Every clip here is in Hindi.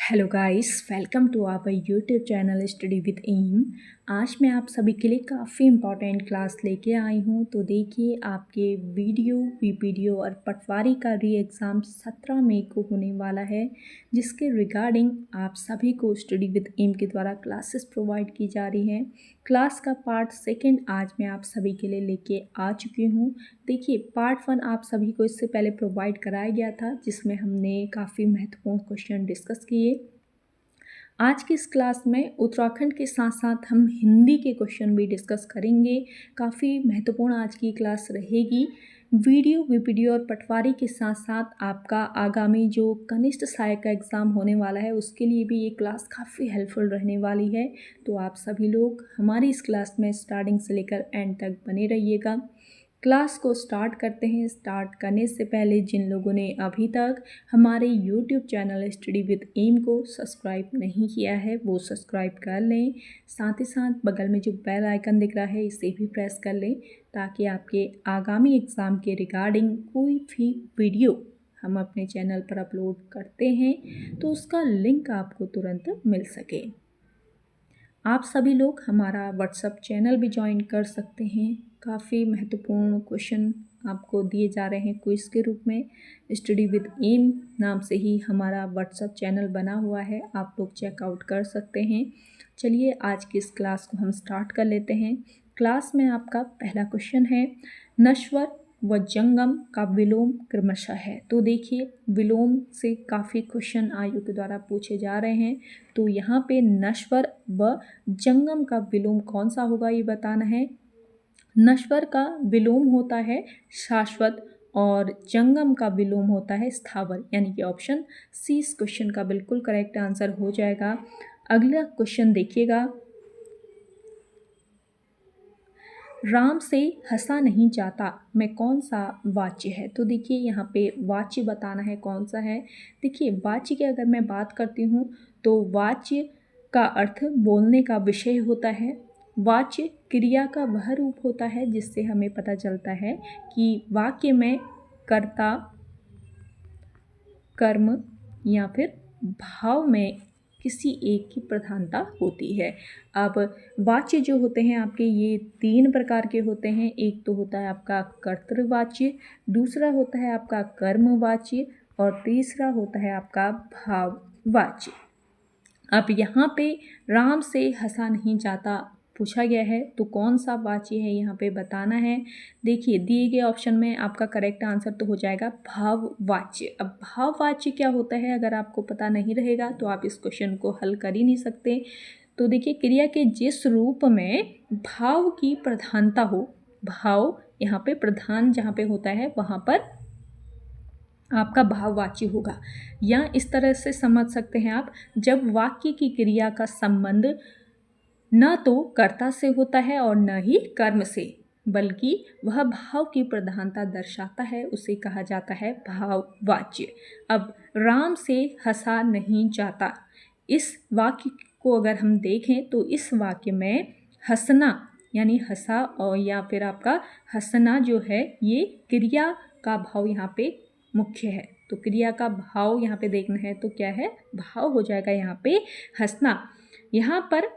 Hello guys, welcome to our YouTube channel study with M. आज मैं आप सभी के लिए काफ़ी इम्पॉर्टेंट क्लास लेके आई हूँ। तो देखिए, आपके वीडियो वीपीडीओ और पटवारी का री एग्ज़ाम 17 मई को होने वाला है, जिसके रिगार्डिंग आप सभी को स्टडी विद एम के द्वारा क्लासेस प्रोवाइड की जा रही हैं। क्लास का पार्ट सेकेंड आज मैं आप सभी के लिए लेके आ चुकी हूँ। देखिए, पार्ट 1 आप सभी को इससे पहले प्रोवाइड कराया गया था, जिसमें हमने काफ़ी महत्वपूर्ण क्वेश्चन डिस्कस किए। आज की इस क्लास में उत्तराखंड के साथ साथ हम हिंदी के क्वेश्चन भी डिस्कस करेंगे। काफ़ी महत्वपूर्ण आज की क्लास रहेगी। वीडियो वीपीडीओ और पटवारी के साथ साथ आपका आगामी जो कनिष्ठ सहायक का एग्ज़ाम होने वाला है, उसके लिए भी ये क्लास काफ़ी हेल्पफुल रहने वाली है। तो आप सभी लोग हमारी इस क्लास में स्टार्टिंग से लेकर एंड तक बने रहिएगा। क्लास को स्टार्ट करते हैं। स्टार्ट करने से पहले जिन लोगों ने अभी तक हमारे YouTube channel study with M को सब्सक्राइब नहीं किया है, वो सब्सक्राइब कर लें। साथ ही साथ बगल में जो बेल आइकन दिख रहा है, इसे भी प्रेस कर लें, ताकि आपके आगामी एग्ज़ाम के रिगार्डिंग कोई भी वीडियो हम अपने चैनल पर अपलोड करते हैं तो उसका लिंक आपको तुरंत मिल सके। आप सभी लोग हमारा व्हाट्सएप चैनल भी ज्वाइन कर सकते हैं। काफ़ी महत्वपूर्ण क्वेश्चन आपको दिए जा रहे हैं क्विज़ के रूप में। स्टडी विद एम नाम से ही हमारा व्हाट्सएप चैनल बना हुआ है, आप लोग चेकआउट कर सकते हैं। चलिए, आज की इस क्लास को हम स्टार्ट कर लेते हैं। क्लास में आपका पहला क्वेश्चन है, नश्वर व जंगम का विलोम क्रमशः है। तो देखिए, विलोम से काफ़ी क्वेश्चन आयु के द्वारा पूछे जा रहे हैं। तो यहाँ पे नश्वर व जंगम का विलोम कौन सा होगा, ये बताना है। नश्वर का विलोम होता है शाश्वत और जंगम का विलोम होता है स्थावर, यानी कि ऑप्शन सी इस क्वेश्चन का बिल्कुल करेक्ट आंसर हो जाएगा। अगला क्वेश्चन देखिएगा, राम से हंसा नहीं जाता में कौन सा वाच्य है। तो देखिए, यहाँ पे वाच्य बताना है कौन सा है। देखिए, वाच्य की अगर मैं बात करती हूँ तो वाच्य का अर्थ बोलने का विषय होता है। वाच्य क्रिया का वह रूप होता है जिससे हमें पता चलता है कि वाक्य में कर्ता, कर्म या फिर भाव में किसी एक की प्रधानता होती है। अब वाच्य जो होते हैं आपके, ये 3 प्रकार के होते हैं। एक तो होता है आपका कर्तृवाच्य, दूसरा होता है आपका कर्मवाच्य और तीसरा होता है आपका भाववाच्य। अब यहाँ पे राम से हंसा नहीं जाता पूछा गया है, तो कौन सा वाच्य है यहाँ पे बताना है। देखिए, दिए गए ऑप्शन में आपका करेक्ट आंसर तो हो जाएगा भाववाच्य। अब भाववाच्य क्या होता है, अगर आपको पता नहीं रहेगा तो आप इस क्वेश्चन को हल कर ही नहीं सकते। तो देखिए, क्रिया के जिस रूप में भाव की प्रधानता हो, भाव यहाँ पे प्रधान जहाँ पे होता है वहाँ पर आपका भाववाची होगा। या इस तरह से समझ सकते हैं आप, जब वाक्य की क्रिया का संबंध न तो कर्ता से होता है और न ही कर्म से, बल्कि वह भाव की प्रधानता दर्शाता है, उसे कहा जाता है भाववाच्य। अब राम से हंसा नहीं जाता, इस वाक्य को अगर हम देखें तो इस वाक्य में हंसना यानी हंसा और या फिर आपका हंसना जो है, ये क्रिया का भाव यहाँ पे मुख्य है। तो क्रिया का भाव यहाँ पे देखना है तो क्या है, भाव हो जाएगा यहाँ पे हंसना। यहाँ पर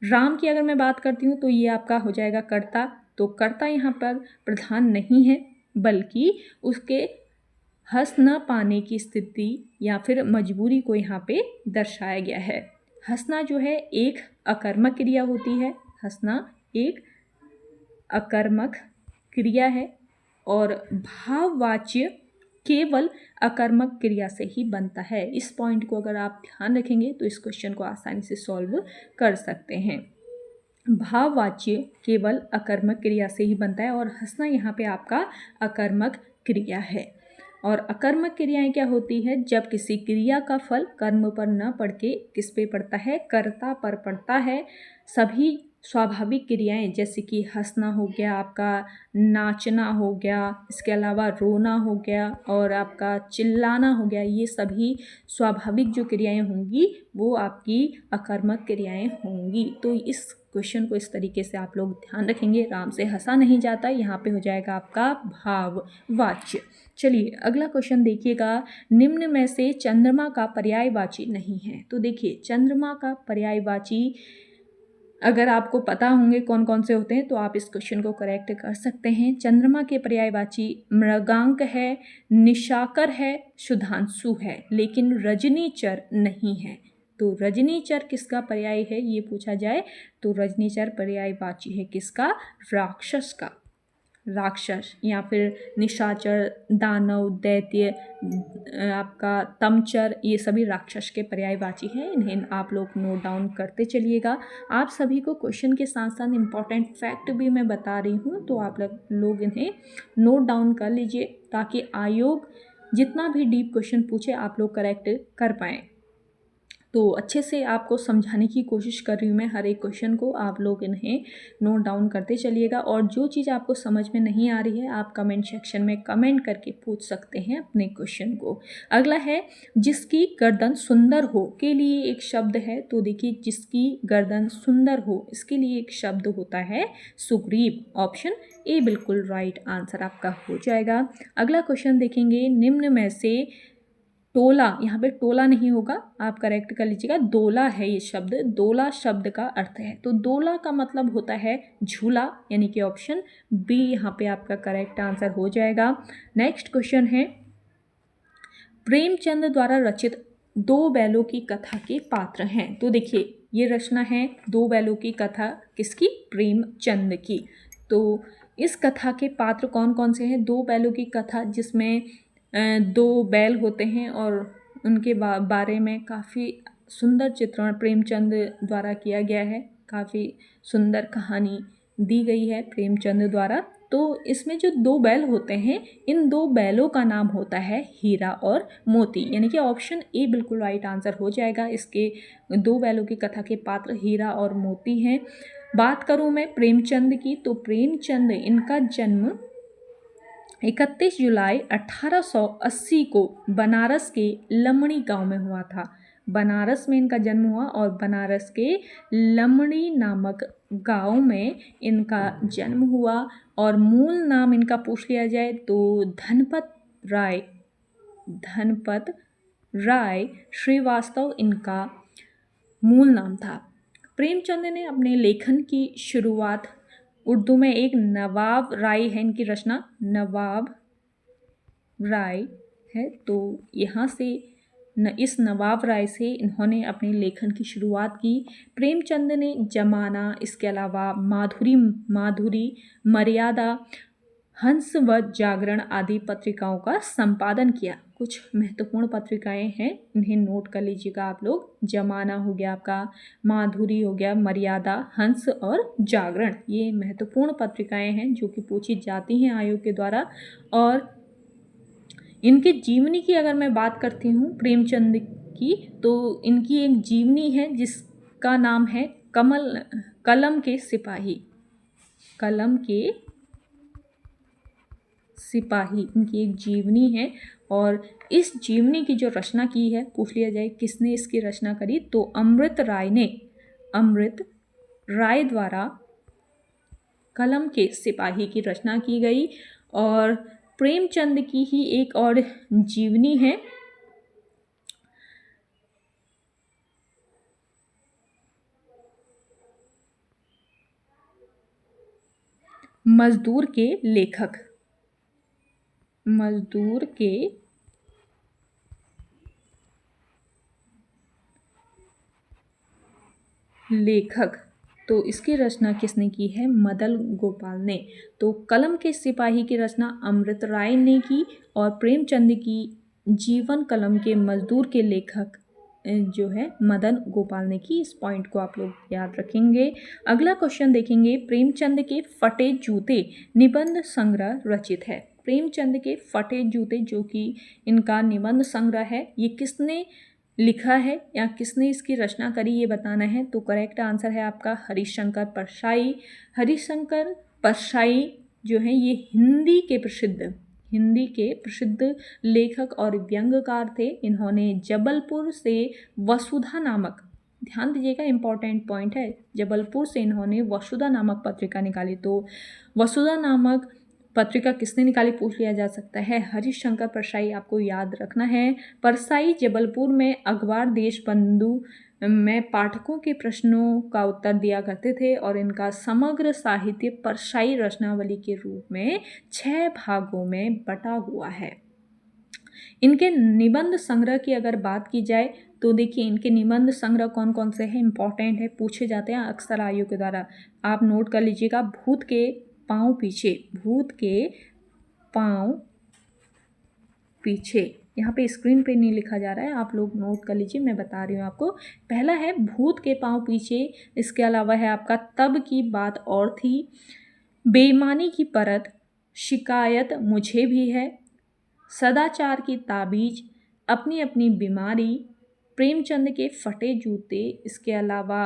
राम की अगर मैं बात करती हूँ तो ये आपका हो जाएगा कर्ता। तो कर्ता यहाँ पर प्रधान नहीं है, बल्कि उसके हंस न पाने की स्थिति या फिर मजबूरी को यहाँ पे दर्शाया गया है। हंसना जो है एक अकर्मक क्रिया होती है, हंसना एक अकर्मक क्रिया है और भाववाच्य केवल अकर्मक क्रिया से ही बनता है। इस पॉइंट को अगर आप ध्यान रखेंगे तो इस क्वेश्चन को आसानी से सॉल्व कर सकते हैं। भाववाच्य केवल अकर्मक क्रिया से ही बनता है और हंसना यहाँ पे आपका अकर्मक क्रिया है। और अकर्मक क्रियाएं क्या होती है, जब किसी क्रिया का फल कर्म पर न पड़ के किस पे पड़ता है, कर्ता पर पड़ता है। सभी स्वाभाविक क्रियाएं जैसे कि हंसना हो गया, आपका नाचना हो गया, इसके अलावा रोना हो गया और आपका चिल्लाना हो गया, ये सभी स्वाभाविक जो क्रियाएं होंगी वो आपकी अकर्मक क्रियाएं होंगी। तो इस क्वेश्चन को इस तरीके से आप लोग ध्यान रखेंगे। राम से हंसा नहीं जाता, यहाँ पे हो जाएगा आपका भाववाच्य। चलिए अगला क्वेश्चन देखिएगा, निम्न में से चंद्रमा का पर्यायवाची नहीं है। तो देखिए चंद्रमा का पर्यायवाची अगर आपको पता होंगे कौन कौन से होते हैं तो आप इस क्वेश्चन को करेक्ट कर सकते हैं। चंद्रमा के पर्यायवाची मृगांक है, निशाकर है, सुधांशु है, लेकिन रजनीचर नहीं है। तो रजनीचर किसका पर्याय है ये पूछा जाए तो रजनीचर पर्यायवाची है किसका? राक्षस का। राक्षस या फिर निशाचर, दानव, दैत्य, आपका तमचर, ये सभी राक्षस के पर्यायवाची हैं। इन्हें आप लोग नोट डाउन करते चलिएगा। आप सभी को क्वेश्चन के साथ साथ इम्पॉर्टेंट फैक्ट भी मैं बता रही हूँ, तो आप लोग इन्हें नोट डाउन कर लीजिए ताकि आयोग जितना भी डीप क्वेश्चन पूछे आप लोग करेक्ट कर पाएँ। तो अच्छे से आपको समझाने की कोशिश कर रही हूँ मैं हर एक क्वेश्चन को, आप लोग इन्हें नोट डाउन करते चलिएगा। और जो चीज़ आपको समझ में नहीं आ रही है आप कमेंट सेक्शन में कमेंट करके पूछ सकते हैं अपने क्वेश्चन को। अगला है, जिसकी गर्दन सुंदर हो के लिए एक शब्द है। तो देखिए जिसकी गर्दन सुंदर हो इसके लिए एक शब्द होता है सुग्रीव। ऑप्शन ए बिल्कुल राइट आंसर आपका हो जाएगा। अगला क्वेश्चन देखेंगे, निम्न में से टोला, यहाँ पे टोला नहीं होगा, आप करेक्ट कर लीजिएगा, दोला है ये शब्द। दोला शब्द का अर्थ है, तो दोला का मतलब होता है झूला, यानी कि ऑप्शन बी यहाँ पे आपका करेक्ट आंसर हो जाएगा। नेक्स्ट क्वेश्चन है, प्रेमचंद द्वारा रचित दो बैलों की कथा के पात्र हैं। तो देखिए ये रचना है दो बैलों की कथा, किसकी? प्रेमचंद की। तो इस कथा के पात्र कौन कौन से हैं? दो बैलों की कथा जिसमें दो बैल होते हैं और उनके बारे में काफ़ी सुंदर चित्रण प्रेमचंद द्वारा किया गया है। काफ़ी सुंदर कहानी दी गई है प्रेमचंद द्वारा। तो इसमें जो दो बैल होते हैं इन दो बैलों का नाम होता है हीरा और मोती, यानी कि ऑप्शन ए बिल्कुल राइट आंसर हो जाएगा। इसके दो बैलों की कथा के पात्र हीरा और मोती हैं। बात करूं मैं प्रेमचंद की, तो प्रेमचंद इनका जन्म 31 जुलाई 1880 को बनारस के लमणी गांव में हुआ था। बनारस में इनका जन्म हुआ और बनारस के लमणी नामक गांव में इनका जन्म हुआ। और मूल नाम इनका पूछ लिया जाए तो धनपत राय श्रीवास्तव इनका मूल नाम था। प्रेमचंद ने अपने लेखन की शुरुआत उर्दू में एक नवाब राय है इनकी रचना, नवाब राय है। तो यहाँ से इस नवाब राय से इन्होंने अपने लेखन की शुरुआत की। प्रेमचंद ने जमाना, इसके अलावा माधुरी, मर्यादा, हंस व जागरण आदि पत्रिकाओं का संपादन किया। कुछ महत्वपूर्ण पत्रिकाएं हैं, इन्हें नोट कर लीजिएगा आप लोग। जमाना हो गया आपका, माधुरी हो गया, मर्यादा, हंस और जागरण, ये महत्वपूर्ण पत्रिकाएं हैं जो कि पूछी जाती हैं आयोग के द्वारा। और इनके जीवनी की अगर मैं बात करती हूँ प्रेमचंद की, तो इनकी एक जीवनी है जिसका नाम है कलम के सिपाही। कलम के सिपाही इनकी एक जीवनी है। और इस जीवनी की जो रचना की है, पूछ लिया जाए किसने इसकी रचना करी, तो अमृत राय द्वारा कलम के सिपाही की रचना की गई। और प्रेमचंद की ही एक और जीवनी है, मजदूर के लेखक। तो इसकी रचना किसने की है? मदन गोपाल ने। तो कलम के सिपाही की रचना अमृत राय ने की और प्रेमचंद की जीवन कलम के मजदूर के लेखक जो है मदन गोपाल ने की। इस पॉइंट को आप लोग याद रखेंगे। अगला क्वेश्चन देखेंगे, प्रेमचंद के फटे जूते निबंध संग्रह रचित है। प्रेमचंद के फटे जूते जो कि इनका निबंध संग्रह है, ये किसने लिखा है या किसने इसकी रचना करी ये बताना है। तो करेक्ट आंसर है आपका हरिशंकर परसाई। हरिशंकर परसाई जो है ये हिंदी के प्रसिद्ध लेखक और व्यंग्यकार थे। इन्होंने जबलपुर से वसुधा नामक ध्यान दीजिएगा, इंपॉर्टेंट पॉइंट है। जबलपुर से इन्होंने वसुधा नामक पत्रिका निकाली। तो वसुधा नामक पत्रिका किसने निकाली पूछ लिया जा सकता है, हरिशंकर परसाई आपको याद रखना है। परसाई जबलपुर में अखबार देशबंधु में पाठकों के प्रश्नों का उत्तर दिया करते थे और इनका समग्र साहित्य परसाई रचनावली के रूप में 6 भागों में बटा हुआ है। इनके निबंध संग्रह की अगर बात की जाए तो देखिए, इनके निबंध संग्रह कौन कौन से हैं, इंपॉर्टेंट है, पूछे जाते हैं अक्सर आयोग के द्वारा। आप नोट कर लीजिएगा, भूत के पांव पीछे, भूत के पांव पीछे, यहाँ पे स्क्रीन पे नहीं लिखा जा रहा है, आप लोग नोट कर लीजिए, मैं बता रही हूँ आपको। पहला है भूत के पांव पीछे, इसके अलावा है आपका तब की बात और थी, बेईमानी की परत, शिकायत मुझे भी है, सदाचार की ताबीज, अपनी अपनी बीमारी, प्रेमचंद के फटे जूते, इसके अलावा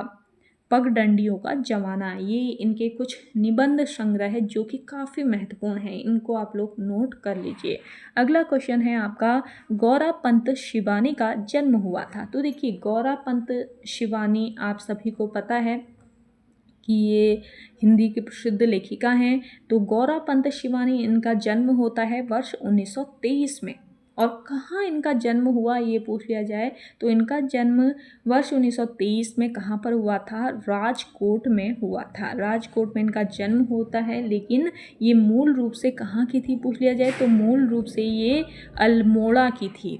पगडंडियों का जमाना। ये इनके कुछ निबंध संग्रह है जो कि काफ़ी महत्वपूर्ण है, इनको आप लोग नोट कर लीजिए। अगला क्वेश्चन है आपका, गौरापंत शिवानी का जन्म हुआ था। तो देखिए, गौरापंत शिवानी आप सभी को पता है कि ये हिंदी की प्रसिद्ध लेखिका हैं। तो गौरापंत शिवानी, इनका जन्म होता है वर्ष 1923 में। और कहाँ इनका जन्म हुआ ये पूछ लिया जाए तो इनका जन्म वर्ष 1923 में कहाँ पर हुआ था, राजकोट में हुआ था। राजकोट में इनका जन्म होता है, लेकिन ये मूल रूप से कहाँ की थी पूछ लिया जाए तो मूल रूप से ये अल्मोड़ा की थी।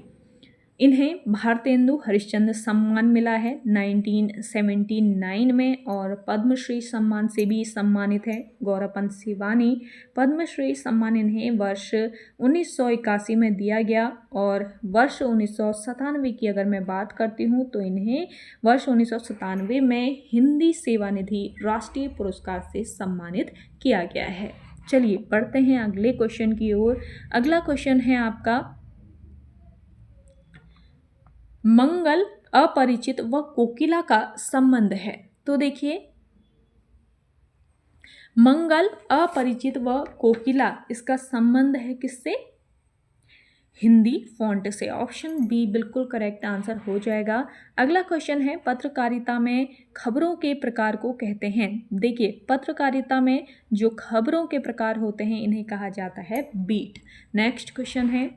इन्हें भारतेंदु हरिश्चंद्र सम्मान मिला है 1979 में और पद्मश्री सम्मान से भी सम्मानित है गौरापंत शिवानी। पद्मश्री सम्मान इन्हें वर्ष 1981 में दिया गया और वर्ष 1997 की अगर मैं बात करती हूँ तो इन्हें वर्ष 1997 में हिंदी सेवानिधि राष्ट्रीय पुरस्कार से सम्मानित किया गया है। चलिए बढ़ते हैं अगले क्वेश्चन की ओर। अगला क्वेश्चन है आपका, मंगल अपरिचित व कोकिला का संबंध है। तो देखिए, मंगल अपरिचित व कोकिला, इसका संबंध है किससे, हिंदी फॉन्ट से। ऑप्शन बी बिल्कुल करेक्ट आंसर हो जाएगा। अगला क्वेश्चन है, पत्रकारिता में खबरों के प्रकार को कहते हैं। देखिए, पत्रकारिता में जो खबरों के प्रकार होते हैं इन्हें कहा जाता है बीट। नेक्स्ट क्वेश्चन है,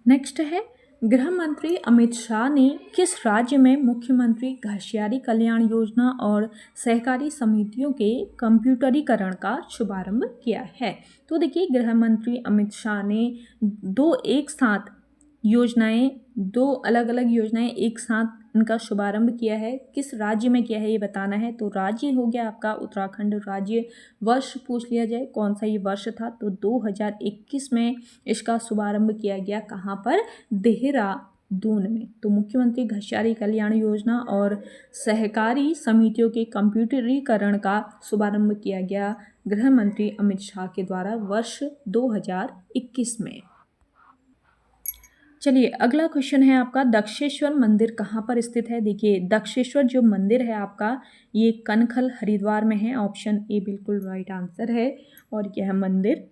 नेक्स्ट है, गृह मंत्री अमित शाह ने किस राज्य में मुख्यमंत्री घासियारी कल्याण योजना और सहकारी समितियों के कंप्यूटरीकरण का शुभारंभ किया है। तो देखिए, गृह मंत्री अमित शाह ने दो अलग अलग योजनाएं एक साथ इनका शुभारंभ किया है। किस राज्य में किया है ये बताना है। तो राज्य हो गया आपका उत्तराखंड राज्य। वर्ष पूछ लिया जाए कौन सा ये वर्ष था तो 2021 में इसका शुभारंभ किया गया। कहाँ पर, देहरादून में। तो मुख्यमंत्री घासियारी कल्याण योजना और सहकारी समितियों के कंप्यूटरीकरण का शुभारंभ किया गया गृह मंत्री अमित शाह के द्वारा वर्ष 2021 में। चलिए अगला क्वेश्चन है आपका, दक्षेश्वर मंदिर कहाँ पर स्थित है। देखिए, दक्षेश्वर जो मंदिर है आपका ये कनखल हरिद्वार में है। ऑप्शन ए बिल्कुल राइट आंसर है। और यह मंदिर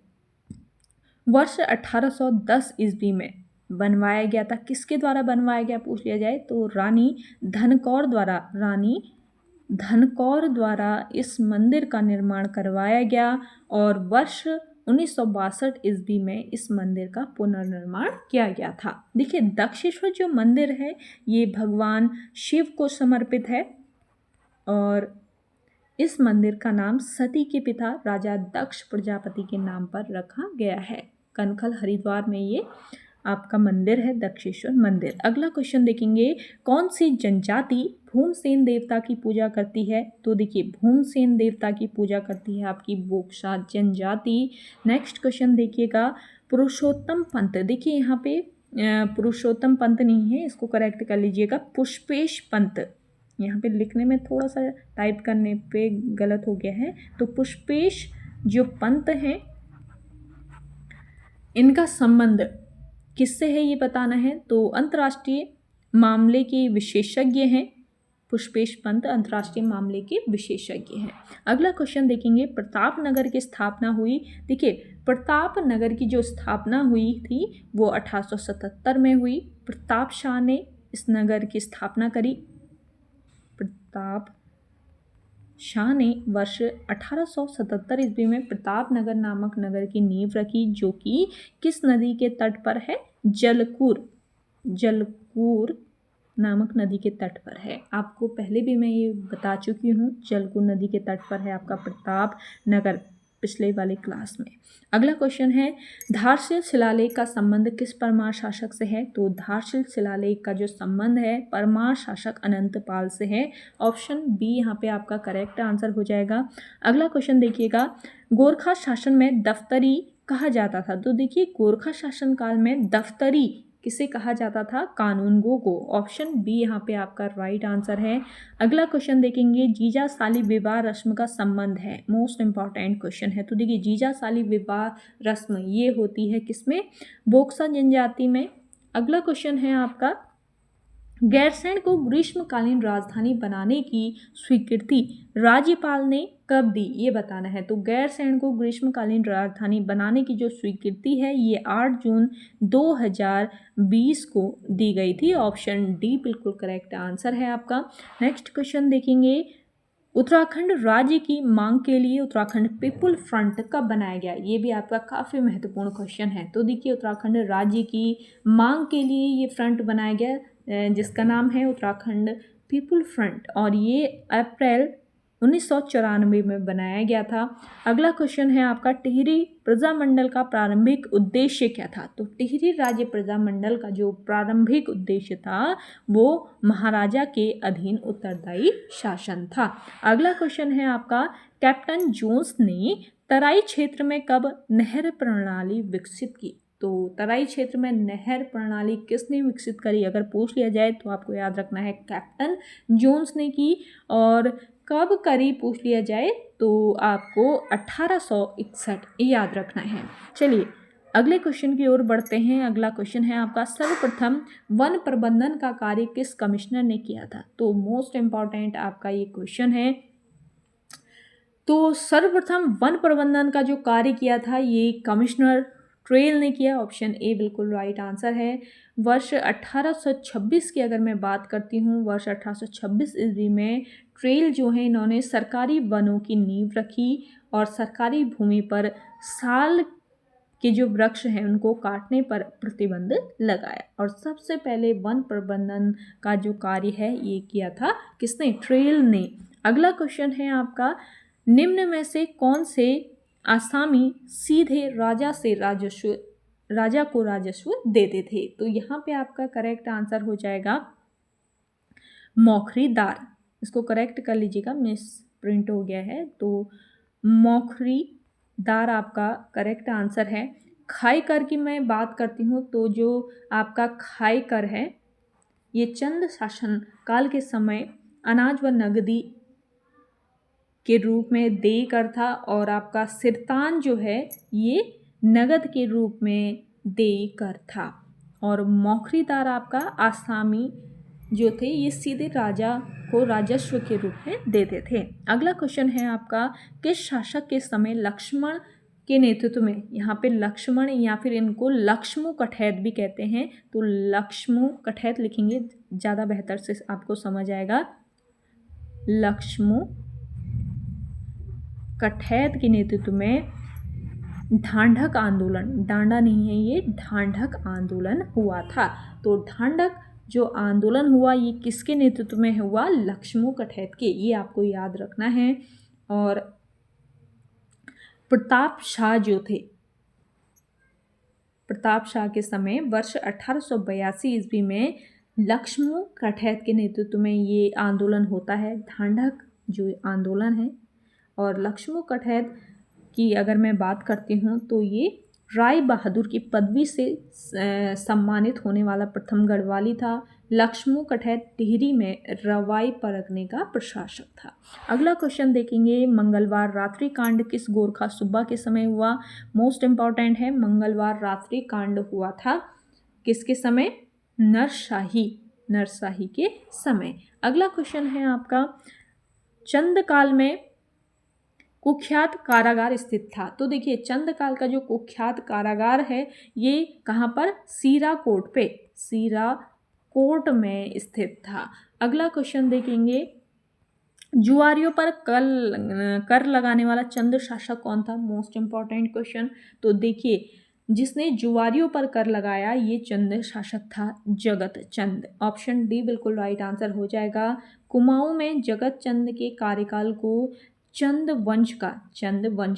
वर्ष 1810 ईस्वी में बनवाया गया था। किसके द्वारा बनवाया गया पूछ लिया जाए तो रानी धनकौर द्वारा इस मंदिर का निर्माण करवाया गया और वर्ष 1962 ईस्वी में इस मंदिर का पुनर्निर्माण किया गया था। देखिए, दक्षेश्वर जो मंदिर है ये भगवान शिव को समर्पित है और इस मंदिर का नाम सती के पिता राजा दक्ष प्रजापति के नाम पर रखा गया है। कनखल हरिद्वार में ये आपका मंदिर है, दक्षेश्वर मंदिर। अगला क्वेश्चन देखेंगे, कौन सी जनजाति भूमसेन देवता की पूजा करती है। तो देखिए, भूमसेन देवता की पूजा करती है आपकी बोक्सा जनजाति। नेक्स्ट क्वेश्चन देखिएगा, पुरुषोत्तम पंत। देखिए यहाँ पे पुरुषोत्तम पंत नहीं है, इसको करेक्ट कर लीजिएगा, पुष्पेश पंत। यहाँ पे लिखने में थोड़ा सा टाइप करने पे गलत हो गया है। तो पुष्पेश जो पंत हैं इनका संबंध किससे है ये बताना है। तो अंतर्राष्ट्रीय मामले के विशेषज्ञ हैं पुष्पेश पंत अंतर्राष्ट्रीय मामले के विशेषज्ञ हैं। अगला क्वेश्चन देखेंगे, प्रतापनगर की स्थापना हुई। देखिए, प्रतापनगर की जो स्थापना हुई थी वो 1877 में हुई। प्रताप शाह ने इस नगर की स्थापना करी। प्रताप शाह ने वर्ष 1877 ईस्वी में प्रतापनगर नामक नगर की नींव रखी, जो कि किस नदी के तट पर है? जलकूर नामक नदी के तट पर है। आपको पहले भी मैं ये बता चुकी हूँ, जलकूर नदी के तट पर है आपका प्रतापनगर, पिछले वाले क्लास में। अगला क्वेश्चन है, धारशिल शिलालेख का संबंध किस परमार शासक से है? तो धारशिल शिलालेख का जो संबंध है परमार शासक अनंतपाल से है। ऑप्शन बी यहाँ पे आपका करेक्ट आंसर हो जाएगा। अगला क्वेश्चन देखिएगा, गोरखा शासन में दफ्तरी कहा जाता था। तो देखिए, गोरखा शासन काल में दफ्तरी किसे कहा जाता था? कानूनगो को। ऑप्शन बी यहाँ पे आपका राइट आंसर है। अगला क्वेश्चन देखेंगे, जीजा साली विवाह रस्म का संबंध है। मोस्ट इंपॉर्टेंट क्वेश्चन है। तो देखिए, जीजा साली विवाह रस्म ये होती है किसमें? बोक्सा जनजाति में। अगला क्वेश्चन है आपका, गैरसैंण को ग्रीष्मकालीन राजधानी बनाने की स्वीकृति राज्यपाल ने कब दी? ये बताना है। तो गैरसैंण को ग्रीष्मकालीन राजधानी बनाने की जो स्वीकृति है ये 8 जून 2020 को दी गई थी। ऑप्शन डी बिल्कुल करेक्ट आंसर है आपका। नेक्स्ट क्वेश्चन देखेंगे, उत्तराखंड राज्य की मांग के लिए उत्तराखंड पीपुल फ्रंट कब बनाया गया? ये भी आपका काफ़ी महत्वपूर्ण क्वेश्चन है। तो देखिए, उत्तराखंड राज्य की मांग के लिए ये फ्रंट बनाया गया जिसका नाम है उत्तराखंड पीपुल फ्रंट, और ये अप्रैल 1994 में बनाया गया था। अगला क्वेश्चन है आपका, टिहरी प्रजामंडल का प्रारंभिक उद्देश्य क्या था? तो टिहरी राज्य प्रजामंडल का जो प्रारंभिक उद्देश्य था वो महाराजा के अधीन उत्तरदायी शासन था। अगला क्वेश्चन है आपका, कैप्टन जोन्स ने तराई क्षेत्र में कब नहर प्रणाली विकसित की? तो तराई क्षेत्र में नहर प्रणाली किसने विकसित करी? अगर पूछ लिया जाए तो आपको याद रखना है कैप्टन जोन्स ने की। और कब करी पूछ लिया जाए तो आपको 1861 याद रखना है। चलिए अगले क्वेश्चन की ओर बढ़ते हैं। अगला क्वेश्चन है आपका, सर्वप्रथम वन प्रबंधन का कार्य किस कमिश्नर ने किया था? तो मोस्ट इम्पॉर्टेंट आपका ये क्वेश्चन है। तो सर्वप्रथम वन प्रबंधन का जो कार्य किया था ये कमिश्नर ट्रेल ने किया। ऑप्शन ए बिल्कुल राइट आंसर है। वर्ष 1826 की अगर मैं बात करती हूँ, वर्ष 1826 ईस्वी में ट्रेल जो है इन्होंने सरकारी वनों की नींव रखी और सरकारी भूमि पर साल के जो वृक्ष हैं उनको काटने पर प्रतिबंध लगाया। और सबसे पहले वन प्रबंधन का जो कार्य है ये किया था किसने? ट्रेल ने। अगला क्वेश्चन है आपका, निम्न में से कौन से आसामी सीधे राजा को राजस्व देते थे? तो यहाँ पे आपका करेक्ट आंसर हो जाएगा मौखरीदार। इसको करेक्ट कर लीजिएगा, मिस प्रिंट हो गया है। तो मौखरीदार आपका करेक्ट आंसर है। खाई कर की मैं बात करती हूँ तो जो आपका खाई कर है ये चंद शासन काल के समय अनाज व नगदी के रूप में देय कर था, और आपका सिरतान जो है ये नगद के रूप में देय कर था। और मौखरीदार आपका आसामी जो थे ये सीधे राजा को राजस्व के रूप में देते थे। अगला क्वेश्चन है आपका, किस शासक के समय लक्ष्मण के नेतृत्व में, यहाँ पे लक्ष्मण या फिर इनको लक्ष्मू कठैत भी कहते हैं, तो लक्ष्मू कठैत लिखेंगे ज़्यादा बेहतर से आपको समझ आएगा। लक्ष्मू कठैत के नेतृत्व में ढांढक आंदोलन, डांडा नहीं है ये, ढांढक आंदोलन हुआ था। तो ढांढक जो आंदोलन हुआ ये किसके नेतृत्व में हुआ? लक्ष्मू कठैत के, ये आपको याद रखना है। और प्रताप शाह जो थे, प्रताप शाह के समय वर्ष 1882 ईस्वी में लक्ष्मू कठैत के नेतृत्व में ये आंदोलन होता है, ढांढक जो आंदोलन है। और लक्ष्मू कठैत की अगर मैं बात करती हूँ तो ये राय बहादुर की पदवी से सम्मानित होने वाला प्रथम गढ़वाली था। लक्ष्मू कठैत टिहरी में रवाई परगने का प्रशासक था। अगला क्वेश्चन देखेंगे, मंगलवार रात्रि कांड किस गोरखा सूबा के समय हुआ? मोस्ट इम्पॉर्टेंट है, मंगलवार रात्रि कांड हुआ था किसके समय? नरशाही नरशाही के समय। अगला क्वेश्चन है आपका, चंद काल में कुख्यात कारागार स्थित था। तो देखिए चंदकाल का जो कुख्यात कारागार है ये कहाँ पर, सीराकोट पे, सीराकोट में स्थित था। अगला क्वेश्चन देखेंगे, जुआरियों पर कर लगाने वाला चंद शासक कौन था। Most important question. तो देखिए जिसने जुआरियों पर कर लगाया ये चंद शासक था जगत चंद। ऑप्शन डी बिल्कुल राइट आंसर हो जाएगा। कुमाऊं में जगत चंद के कार्यकाल को चंद वंश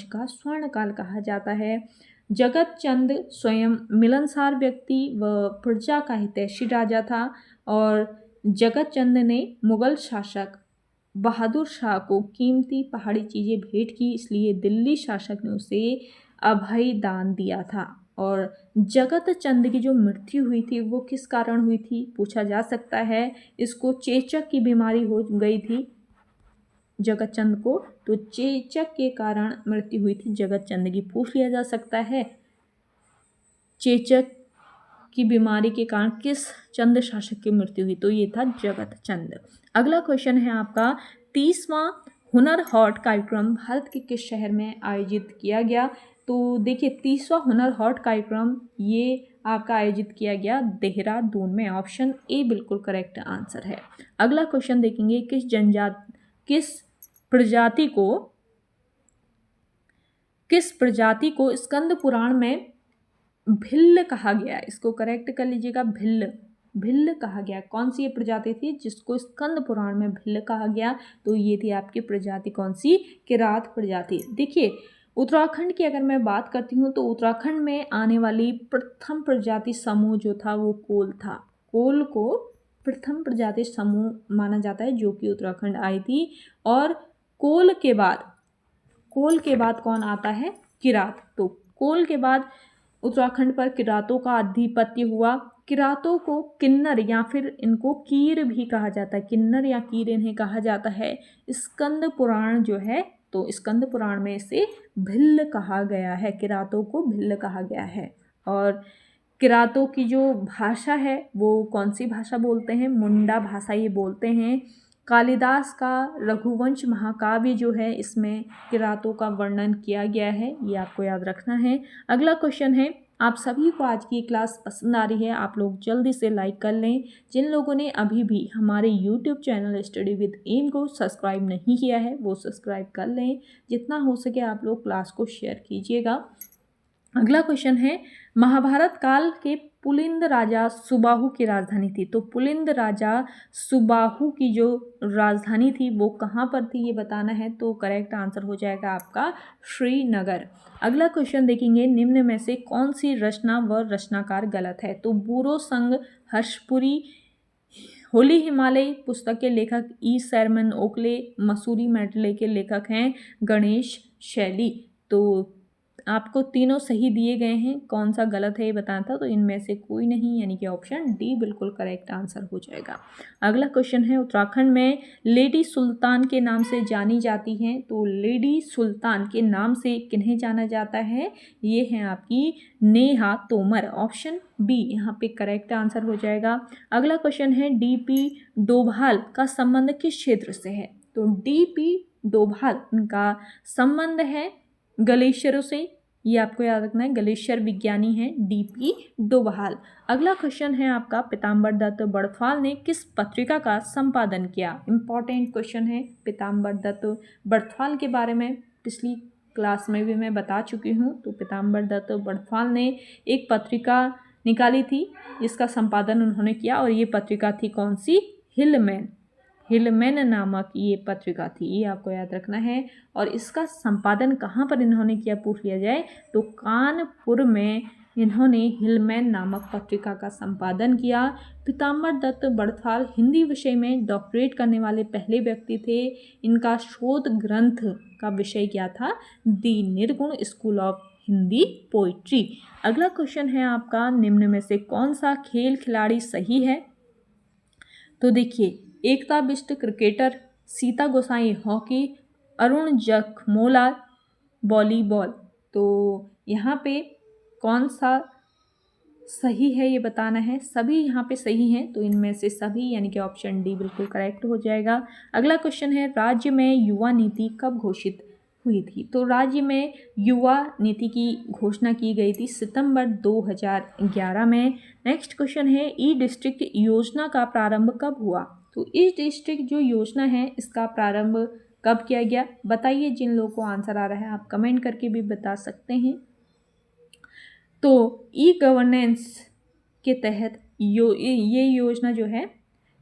का स्वर्ण काल कहा जाता है। जगत चंद स्वयं मिलनसार व्यक्ति व प्रजा का हितैषी राजा था और जगत चंद ने मुगल शासक बहादुर शाह को कीमती पहाड़ी चीज़ें भेंट की, इसलिए दिल्ली शासक ने उसे अभय दान दिया था। और जगत चंद की जो मृत्यु हुई थी वो किस कारण हुई थी पूछा जा सकता है। इसको चेचक की बीमारी हो गई थी जगत चंद को, तो चेचक के कारण मृत्यु हुई थी जगत चंद की। पूछ लिया जा सकता है चेचक की बीमारी के कारण किस चंद शासक की मृत्यु हुई, तो ये था जगत चंद। अगला क्वेश्चन है आपका, 30वां हुनर हाट कार्यक्रम भारत के किस शहर में आयोजित किया गया। तो देखिए 30वां हुनर हाट कार्यक्रम ये आपका आयोजित किया गया देहरादून में। ऑप्शन ए बिल्कुल करेक्ट आंसर है। अगला क्वेश्चन देखेंगे, किस प्रजाति को स्कंद पुराण में भिल्ल कहा गया। इसको करेक्ट कर लीजिएगा, भिल्ल कहा गया। कौन सी ये प्रजाति थी जिसको स्कंद पुराण में भिल्ल कहा गया, तो ये थी आपकी प्रजाति कौन सी, किरात प्रजाति। देखिए उत्तराखंड की अगर मैं बात करती हूँ तो उत्तराखंड में आने वाली प्रथम प्रजाति समूह जो था वो कोल था। कोल को प्रथम प्रजाति समूह माना जाता है जो कि उत्तराखंड आई थी। और कोल के बाद कौन आता है, किरात। तो कोल के बाद उत्तराखंड पर किरातों का आधिपत्य हुआ। किरातों को किन्नर या फिर इनको कीर भी कहा जाता है, किन्नर या कीर इन्हें कहा जाता है। स्कंद पुराण जो है तो स्कंद पुराण में इसे भिल्ल कहा गया है, किरातों को भिल्ल कहा गया है। और किरातों की जो भाषा है वो कौन सी भाषा बोलते हैं, मुंडा भाषा ये बोलते हैं। कालिदास का रघुवंश महाकाव्य जो है इसमें किरातों का वर्णन किया गया है, ये आपको याद रखना है। अगला क्वेश्चन है, आप सभी को आज की क्लास पसंद आ रही है, आप लोग जल्दी से लाइक कर लें। जिन लोगों ने अभी भी हमारे YouTube channel study with M को सब्सक्राइब नहीं किया है वो सब्सक्राइब कर लें। जितना हो सके आप लोग क्लास को शेयर कीजिएगा। अगला क्वेश्चन है, महाभारत काल के पुलिंद राजा सुबाहु की राजधानी थी। तो पुलिंद राजा सुबाहु की जो राजधानी थी वो कहाँ पर थी ये बताना है, तो करेक्ट आंसर हो जाएगा आपका श्रीनगर। अगला क्वेश्चन देखेंगे, निम्न में से कौन सी रचना व रचनाकार गलत है। तो बूरो संग हर्षपुरी, होली हिमालय पुस्तक के लेखक ई सैरमन ओकले, मसूरी मेडले के लेखक हैं गणेश शैली। तो आपको तीनों सही दिए गए हैं, कौन सा गलत है ये बताना था, तो इनमें से कोई नहीं, यानी कि ऑप्शन डी बिल्कुल करेक्ट आंसर हो जाएगा। अगला क्वेश्चन है, उत्तराखंड में लेडी सुल्तान के नाम से जानी जाती हैं। तो लेडी सुल्तान के नाम से किन्हें जाना जाता है, ये है आपकी नेहा तोमर। ऑप्शन बी यहाँ पे करेक्ट आंसर हो जाएगा। अगला क्वेश्चन है, डीपी डोभाल का संबंध किस क्षेत्र से है। तो डीपी डोभाल इनका संबंध है ग्लेशियरों से, ये आपको याद रखना है, ग्लेशियर विज्ञानी हैं डीपी डोभाल। अगला क्वेश्चन है आपका, पीताम्बर दत्त बड़थवाल ने किस पत्रिका का संपादन किया। इंपॉर्टेंट क्वेश्चन है। पीताम्बर दत्त बड़थवाल के बारे में पिछली क्लास में भी मैं बता चुकी हूँ। तो पीताम्बर दत्त बड़थवाल ने एक पत्रिका निकाली थी जिसका संपादन उन्होंने किया, और ये पत्रिका थी कौन सी, हिलमैन नामक ये पत्रिका थी, ये आपको याद रखना है। और इसका संपादन कहाँ पर इन्होंने किया पूछ लिया जाए तो कानपुर में इन्होंने हिलमैन नामक पत्रिका का संपादन किया। पीताम्बर दत्त बड़थवाल हिंदी विषय में डॉक्टरेट करने वाले पहले व्यक्ति थे। इनका शोध ग्रंथ का विषय क्या था, दी निर्गुण स्कूल ऑफ हिंदी पोइट्री। अगला क्वेश्चन है आपका, निम्न में से कौन सा खेल खिलाड़ी सही है। तो देखिए एकता बिष्ट क्रिकेटर, सीता गोसाई हॉकी, अरुण सही है ये बताना है। सभी यहाँ पे सही हैं, तो इनमें से सभी यानी कि ऑप्शन डी बिल्कुल करेक्ट हो जाएगा। अगला क्वेश्चन है, राज्य में युवा नीति कब घोषित हुई थी? तो राज्य में युवा नीति की घोषणा की गई थी सितंबर 2011 में। नेक्स्ट क्वेश्चन है, ई डिस्ट्रिक्ट योजना का प्रारंभ कब हुआ? तो ई डिस्ट्रिक्ट जो योजना है इसका प्रारंभ कब किया गया? बताइए। जिन लोगों को आंसर आ रहा है आप कमेंट करके भी बता सकते हैं। तो ई गवर्नेंस के तहत ये योजना जो है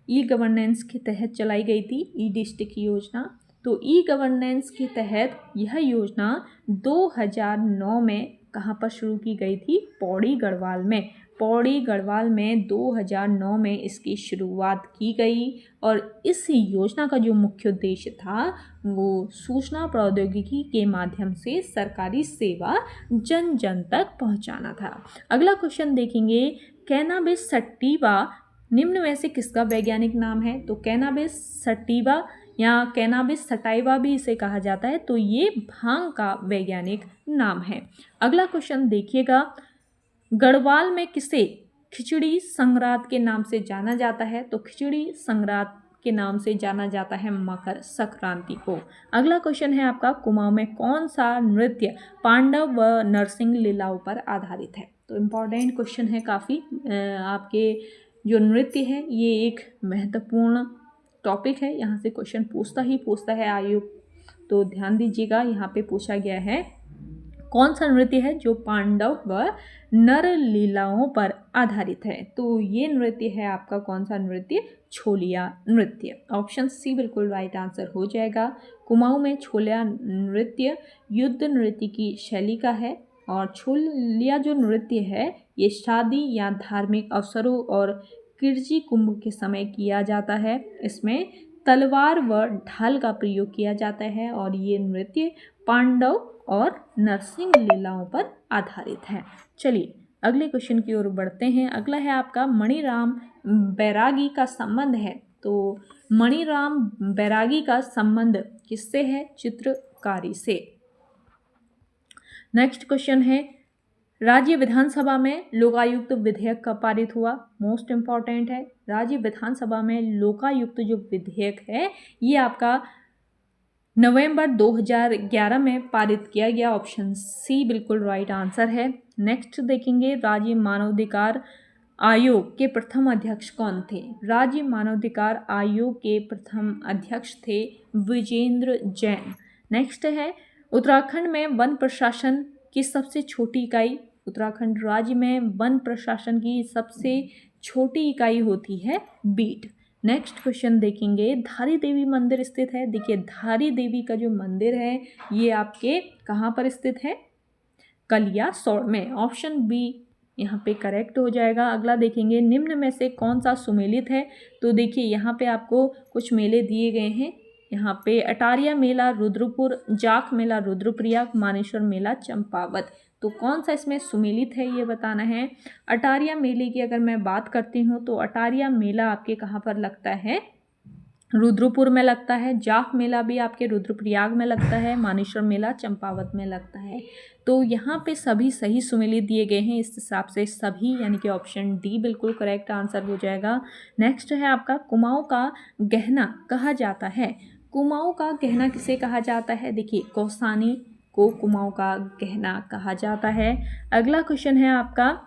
ई गवर्नेंस के तहत चलाई गई थी, ई डिस्ट्रिक्ट योजना। तो ई गवर्नेंस के तहत यह योजना 2009 में कहाँ पर शुरू की गई थी? पौड़ी गढ़वाल में। पौड़ी गढ़वाल में 2009 में इसकी शुरुआत की गई और इस योजना का जो मुख्य उद्देश्य था वो सूचना प्रौद्योगिकी के माध्यम से सरकारी सेवा जन जन तक पहुंचाना था। अगला क्वेश्चन देखेंगे, कैनाबिस सटिवा निम्न में से किसका वैज्ञानिक नाम है? तो कैनाबिस सटिवा या कैनाबिस सटाइवा भी इसे कहा जाता है, तो ये भांग का वैज्ञानिक नाम है। अगला क्वेश्चन देखिएगा, गढ़वाल में किसे खिचड़ी संक्रांत के नाम से जाना जाता है? तो खिचड़ी संक्रांत के नाम से जाना जाता है मकर संक्रांति को। अगला क्वेश्चन है आपका, कुमाऊं में कौन सा नृत्य पांडव व नरसिंह लीलाओं पर आधारित है? तो इम्पॉर्टेंट क्वेश्चन है काफ़ी। आपके जो नृत्य है ये एक महत्वपूर्ण टॉपिक है, यहाँ से क्वेश्चन पूछता है आयोग, तो ध्यान दीजिएगा। यहाँ पे पूछा गया है कौन सा नृत्य है जो पांडव व नर लीलाओं पर आधारित है? तो ये नृत्य है आपका कौन सा नृत्य? छोलिया नृत्य। ऑप्शन सी बिल्कुल राइट आंसर हो जाएगा। कुमाऊं में छोलिया नृत्य युद्ध नृत्य की शैली का है और छोलिया जो नृत्य है ये शादी या धार्मिक अवसरों और किरजी कुंभ के समय किया जाता है। इसमें तलवार व ढाल का प्रयोग किया जाता है और ये नृत्य पांडव और नरसिंह लीलाओं पर आधारित है। चलिए अगले क्वेश्चन की ओर बढ़ते हैं। अगला है आपका, मणिराम बैरागी का संबंध है। तो मणिराम बैरागी का संबंध किससे है? चित्रकारी से। नेक्स्ट क्वेश्चन है, राज्य विधानसभा में लोकायुक्त विधेयक कब पारित हुआ? मोस्ट इंपॉर्टेंट है। राज्य विधानसभा में लोकायुक्त जो विधेयक है ये आपका नवंबर 2011 में पारित किया गया। ऑप्शन सी बिल्कुल राइट आंसर है। नेक्स्ट देखेंगे, राज्य मानवाधिकार आयोग के प्रथम अध्यक्ष कौन थे? राज्य मानवाधिकार आयोग के प्रथम अध्यक्ष थे विजेंद्र जैन। नेक्स्ट है, उत्तराखंड में वन प्रशासन की सबसे छोटी इकाई? उत्तराखंड राज्य में वन प्रशासन की सबसे छोटी इकाई होती है बीट। नेक्स्ट क्वेश्चन देखेंगे, धारी देवी मंदिर स्थित है। देखिए धारी देवी का जो मंदिर है ये आपके कहाँ पर स्थित है? कलियासोत में। ऑप्शन बी यहाँ पे करेक्ट हो जाएगा। अगला देखेंगे, निम्न में से कौन सा सुमेलित है? तो देखिए यहाँ पे आपको कुछ मेले दिए गए हैं। यहाँ पे अटारिया मेला रुद्रपुर, जाख मेला रुद्रप्रयाग, मानेश्वर मेला चंपावत। तो कौन सा इसमें सुमेलित है ये बताना है। अटारिया मेले की अगर मैं बात करती हूँ तो अटारिया मेला आपके कहाँ पर लगता है? रुद्रपुर में लगता है। जाख मेला भी आपके रुद्रप्रयाग में लगता है। मानेश्वर मेला चंपावत में लगता है। तो यहाँ पे सभी सही सुमेलित दिए गए हैं, इस हिसाब से सभी यानी कि ऑप्शन डी बिल्कुल करेक्ट आंसर हो जाएगा। नेक्स्ट है आपका, कुमाऊं का गहना कहा जाता है। कुमाऊं का गहना किसे कहा जाता है? देखिए कौसानी को कुमाऊं का गहना कहा जाता है। अगला क्वेश्चन है आपका,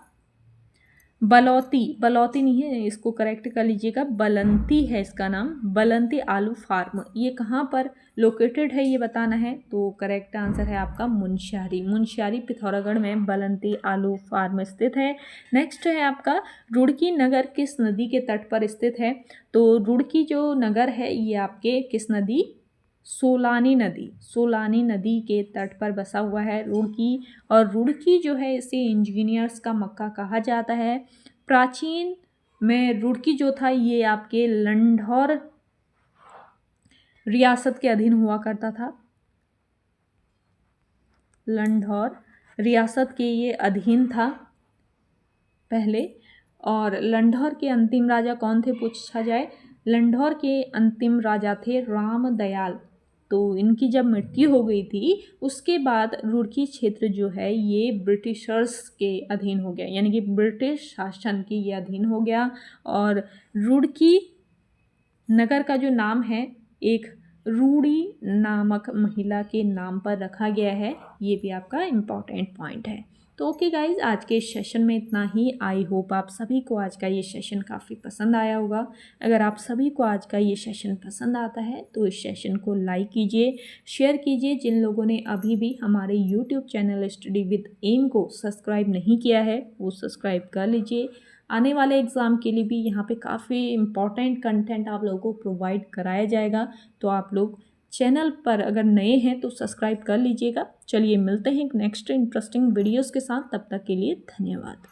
बलौती, बलौती नहीं है, इसको करेक्ट कर लीजिएगा, बलंती है इसका नाम। बलंती आलू फार्म ये कहाँ पर लोकेटेड है ये बताना है। तो करेक्ट आंसर है आपका मुनस्यारी। मुनस्यारी पिथौरागढ़ में बलंती आलू फार्म स्थित है। नेक्स्ट है आपका, रुड़की नगर किस नदी के तट पर स्थित है? तो रुड़की जो नगर है ये आपके किस नदी? सोलानी नदी, सोलानी नदी के तट पर बसा हुआ है रुड़की। और रुड़की जो है इसे इंजीनियर्स का मक्का कहा जाता है। प्राचीन में रुड़की जो था ये आपके लंढौर रियासत के अधीन हुआ करता था। लंढौर रियासत के ये अधीन था पहले। और लंढौर के अंतिम राजा कौन थे पूछा जाए? लंढौर के अंतिम राजा थे रामदयाल। तो इनकी जब मृत्यु हो गई थी उसके बाद रुड़की क्षेत्र जो है ये ब्रिटिशर्स के अधीन हो गया, यानी कि ब्रिटिश शासन के ये अधीन हो गया। और रुड़की नगर का जो नाम है एक रूड़ी नामक महिला के नाम पर रखा गया है। ये भी आपका इम्पॉर्टेंट पॉइंट है। तो ओके गाइज, आज के इस सेशन में इतना ही। आई होप आप सभी को आज का ये सेशन काफ़ी पसंद आया होगा। अगर आप सभी को आज का ये सेशन पसंद आता है तो इस सेशन को लाइक कीजिए, शेयर कीजिए। जिन लोगों ने अभी भी हमारे YouTube channel study with M को सब्सक्राइब नहीं किया है वो सब्सक्राइब कर लीजिए। आने वाले एग्ज़ाम के लिए भी यहाँ पे काफ़ी इम्पॉर्टेंट कंटेंट आप लोगों को प्रोवाइड कराया जाएगा। तो आप लोग चैनल पर अगर नए हैं तो सब्सक्राइब कर लीजिएगा। चलिए मिलते हैं नेक्स्ट इंटरेस्टिंग वीडियोस के साथ, तब तक के लिए धन्यवाद।